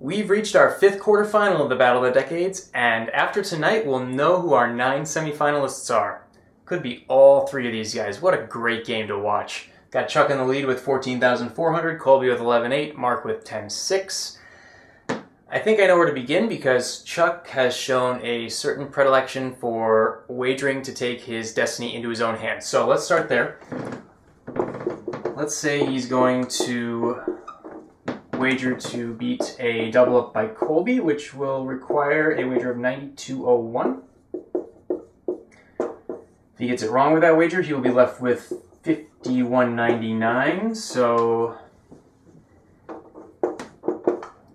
We've reached our fifth quarterfinal of the Battle of the Decades, and after tonight, we'll know who our 9 semifinalists are. Could be all 3 of these guys. What a great game to watch. Got Chuck in the lead with 14,400, Colby with 11,800, Mark with 10,600. I think I know where to begin because Chuck has shown a certain predilection for wagering to take his destiny into his own hands. So let's start there. Let's say he's going to wager to beat a double up by Colby, which will require a wager of 92.01. If he gets it wrong with that wager, he will be left with 51.99. So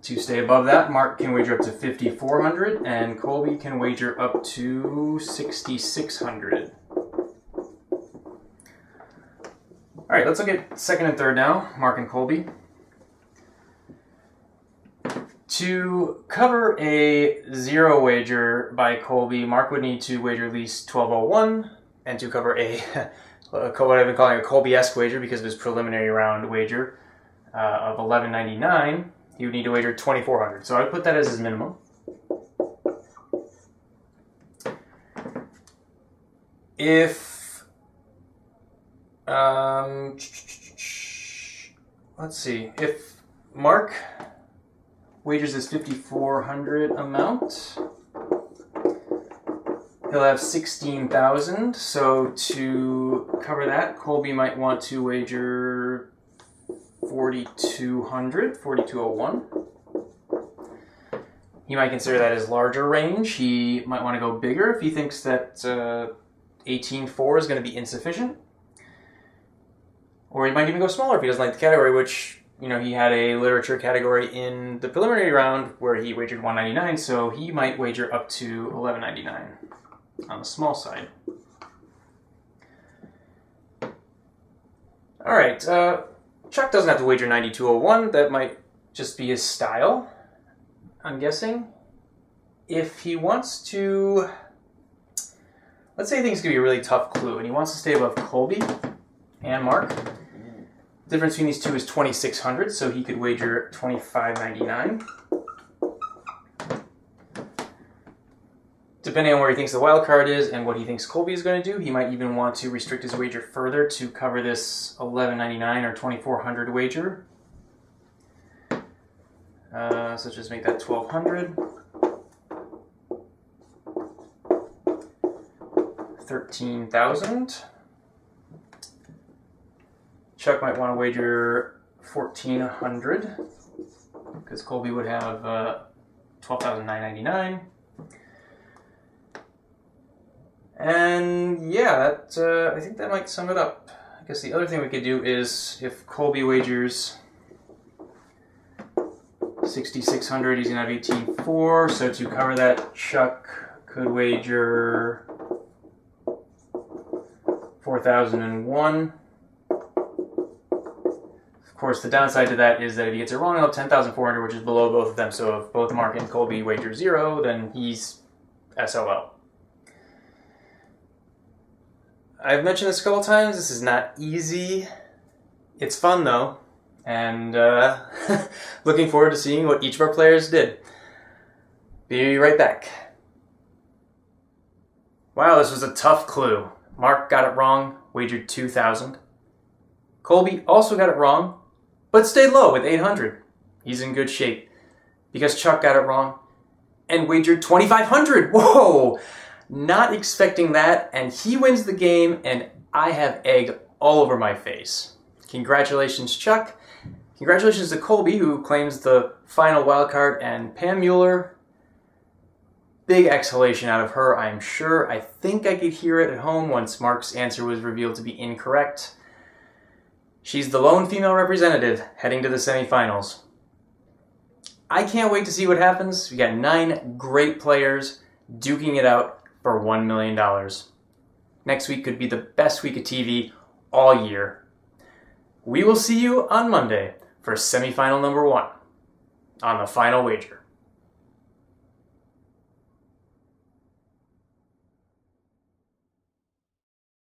to stay above that, Mark can wager up to 5,400, and Colby can wager up to 6,600. All right, let's look at second and third now, Mark and Colby. To cover a 0 wager by Colby, Mark would need to wager at least 12.01, and to cover a what I've been calling a Colby-esque wager because of his preliminary round wager of 11.99, he would need to wager 2,400. So I would put that as his minimum. If let's see, if Mark wagers his 5,400 amount, he'll have 16,000. So to cover that, Colby might want to wager 4,200, 42.01. He might consider that his larger range. He might want to go bigger if he thinks that 18.4 is going to be insufficient. Or he might even go smaller if he doesn't like the category, which, you know, he had a literature category in the preliminary round where he wagered 199, so he might wager up to 11.99 on the small side. All right, Chuck doesn't have to wager 92.01. That might just be his style, I'm guessing. If he wants to, let's say he thinks it's going to be a really tough clue, and he wants to stay above Colby and Mark. The difference between these two is 2,600, so he could wager 25.99. Depending on where he thinks the wild card is and what he thinks Colby is going to do, he might even want to restrict his wager further to cover this 11.99 or 2,400 wager. So just make that 1,200. 13,000. Chuck might want to wager 1,400 because Colby would have 12,999. And yeah, that I think that might sum it up. I guess the other thing we could do is if Colby wagers 6,600, he's going to have 18.4. So to cover that, Chuck could wager 4,001. Of course, the downside to that is that if he gets it wrong, he'll have 10,400, which is below both of them. So if both Mark and Colby wager 0, then he's SOL. I've mentioned this a couple times. This is not easy. It's fun, though. And looking forward to seeing what each of our players did. Be right back. Wow, this was a tough clue. Mark got it wrong, wagered 2,000. Colby also got it wrong, but stayed low with 800. He's in good shape. Because Chuck got it wrong and wagered 2,500. Whoa! Not expecting that, and he wins the game, and I have egg all over my face. Congratulations, Chuck. Congratulations to Colby, who claims the final wild card, and Pam Mueller. Big exhalation out of her, I'm sure. I think I could hear it at home once Mark's answer was revealed to be incorrect. She's the lone female representative heading to the semifinals. I can't wait to see what happens. We got 9 great players duking it out for $1 million. Next week could be the best week of TV all year. We will see you on Monday for semifinal number 1 on the Final Wager.